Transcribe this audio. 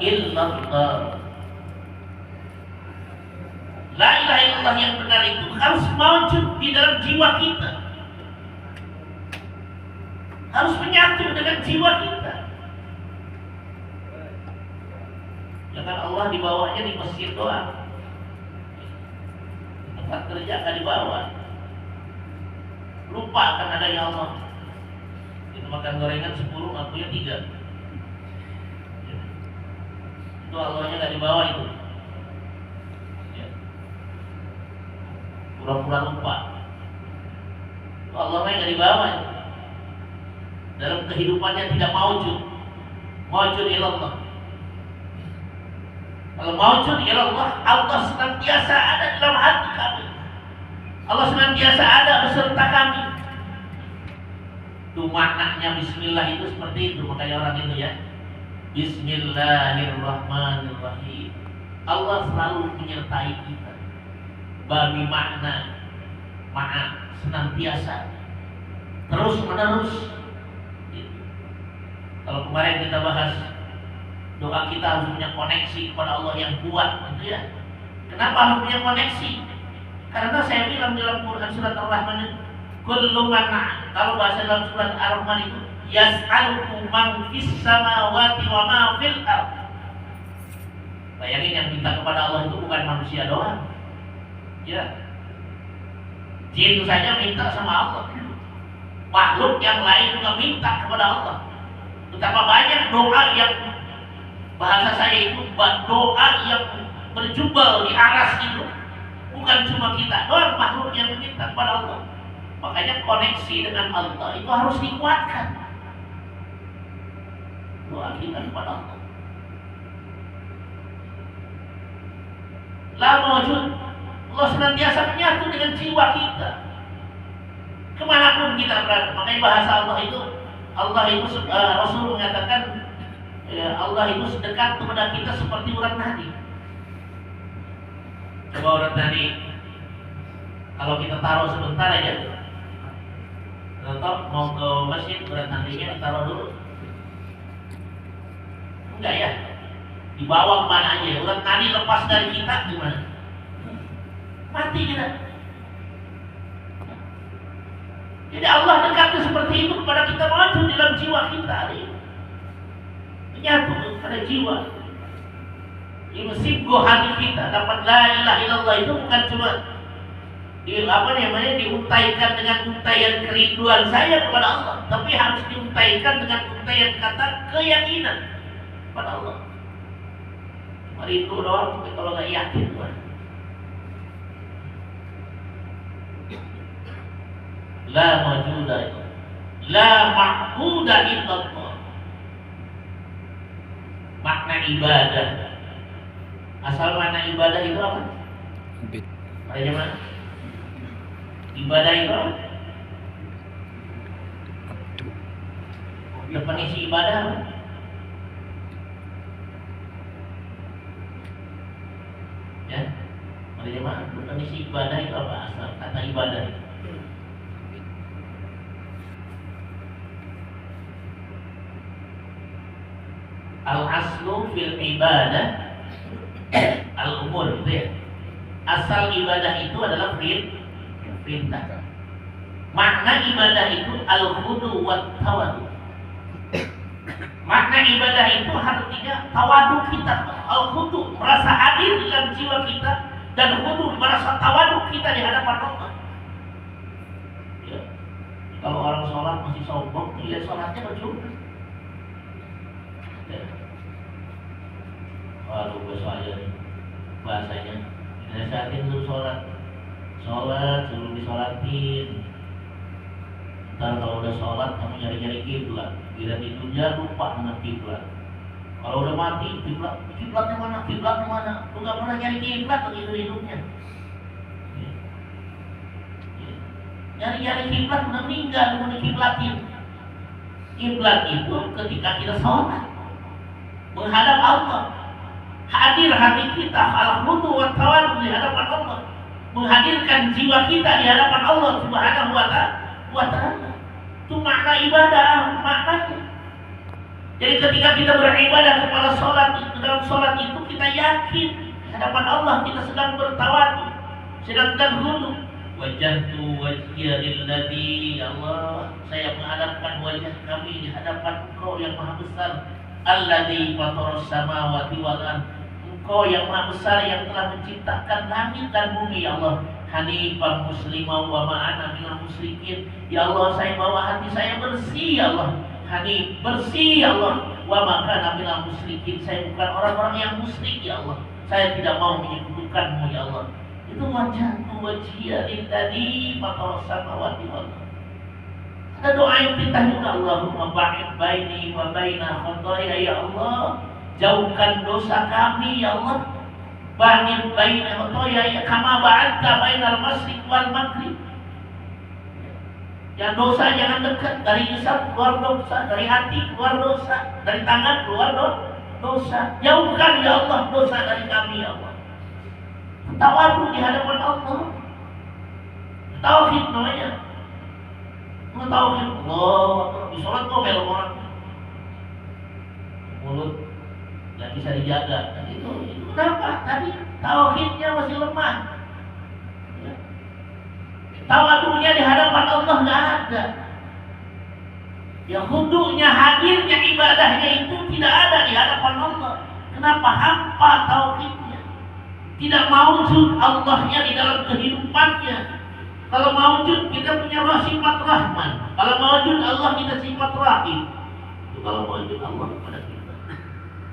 illallah. La ilaha illallah yang benar itu harus mewujud di dalam jiwa kita, harus menyatu dengan jiwa kita. Jangan Allah dibawanya di masjid doang, di tempat kerja akan dibawa, lupa akan adanya Allah. Kita makan gorengan 10, ngakunya 3. Itu Allahnya nggak dibawa itu. Pura-pura lupa. Itu Allahnya nggak dibawa itu. Dalam kehidupannya tidak mawujud ilallah. Kalau mawujud ilallah, Allah senantiasa ada dalam hati kami. Allah senantiasa ada beserta kami. Itu maknanya bismillah itu seperti itu. Makanya orang itu ya, Bismillahirrahmanirrahim. Allah selalu menyertai kita. Bagi makna maaf senantiasa, terus menerus. Kalau kemarin kita bahas doa kita harus punya koneksi kepada Allah yang kuat, gitu ya. Kenapa harus punya koneksi? Karena saya bilang dalam Quran surat Ar-Rahman, kullu man, kalau bahasa dalam surat Ar-Rahman itu yas'aluhu man fis samawati wa ma fil ardh. Bayangin yang minta kepada Allah itu bukan manusia doang. Ya. Jin saja minta sama Allah. Makhluk yang lain juga minta kepada Allah. Betapa banyak doa yang bahasa saya itu doa yang berjubel di aras itu. Bukan cuma kita doang, makhluk yang meminta kepada Allah. Makanya koneksi dengan Allah itu harus dikuatkan. Doa kita kepada Allah. La mawjud. Allah senantiasa menyatu dengan jiwa kita. Kemanapun kita berada. Makanya bahasa Allah itu Rasul mengatakan Allah itu sedekat kepada kita seperti urat nadi. Coba urat nadi, kalau kita taruh sebentar aja, contoh mau ke masjid, urat nadinya taruh dulu. Enggak ya, dibawa kemana aja. Urat nadi lepas dari kita gimana? Mati kita. Jadi Allah dekatnya seperti itu kepada kita, maju dalam jiwa kita ini. Menyatu pada jiwa. Ini hati kita dapat la ilaha illallah itu bukan cuma diuntaikan dengan untaian kerinduan saya kepada Allah, tapi harus diuntaikan dengan untaian kata keyakinan kepada Allah. Mari itu doang, tapi kalau nggak yakin Tuhan. La mawjuda, la ma'buda illallah. Makna ibadah. Asal makna ibadah itu apa? Ada mana? Ibadah itu apa? Definisi ibadah apa? Ya, ada mana? Definisi ibadah itu apa? Asal kata ibadah itu. Al-aslu fil ibadah al-umur, gitu ya. Asal ibadah itu adalah perintah. Makna ibadah itu al-khudu wa tawadu. Makna ibadah itu artinya tawadu kita, al-khudu, merasa hadir dalam jiwa kita, dan khudu, merasa tawadu kita di hadapan Allah. Ya. Kalau orang sholat masih sombong, dia sholatnya berjumlah. Waduh, besok aja nih bahasanya. Nasihatin dulu sholat, suruh disolatin. Ntar kalau udah sholat kamu nyari-nyari kiblat, bila di dunia lupa dengan kiblat. Kalau udah mati, kiblatnya mana? Lu nggak pernah nyari kiblat begitu hidupnya. Nyari-nyari kiblat udah meninggal, mau dikiblatin. Kiblat itu ketika kita sholat menghadap Allah. Hadir hati kita al-khudu wa tawadu di hadapan Allah, menghadirkan jiwa kita di hadapan Allah Subhanahu wa ta'ala. Itu makna ibadah, maknanya. Jadi ketika kita beribadah kepada sholat dalam yakin di hadapan Allah kita sedang bertawadu, sedang berhudu. Wajjahtu wajhiya lilladzi, ya Allah, saya menghadapkan wajah kami di hadapan Engkau yang Maha Besar, alladzi fataras samawati wal ardh, Engkau yang Maha Besar yang telah menciptakan langit dan bumi, ya Allah. Hanifan muslimah wa ma'ana minal musyrikin, ya Allah, saya bawa hati saya bersih, ya Allah. Hanif, bersih, ya Allah. Wa makana minal musyrikin, saya bukan orang-orang yang musyrik, ya Allah. Saya tidak mau menyekutukanmu, ya Allah. Itu wajahtu wajhiya lilladzi fataras samawati wal ardh. Ada doa yang kita juga, Allahumma ba'id baini wa baina khataaya, ya Allah, jauhkan dosa kami, ya Allah. Ba'id baina khataaya kama ba'adta bainal masyriq wal maghrib. Yang dosa jangan dekat, dari lisan keluar dosa, dari hati keluar dosa, dari tangan keluar dosa. Jauhkan, ya Allah, dosa dari kami, ya Allah. Tawadu di hadapan Allah. Tauhid namanya. Tauhid. Allah, di sholat ngomel orang. Mulut nggak bisa dijaga. Itu kenapa? Tadi tauhidnya masih lemah. Tawadunya di hadapan Allah nggak ada. Yang khudunya, hadirnya, ibadahnya itu tidak ada di hadapan Allah. Kenapa? Hampa tauhidnya. Tidak maujud Allahnya di dalam kehidupannya. Kalau maujud kita punya sifat Rahman. Kalau maujud Allah kita sifat Rahim. Itu kalau maujud Allah kepada kita.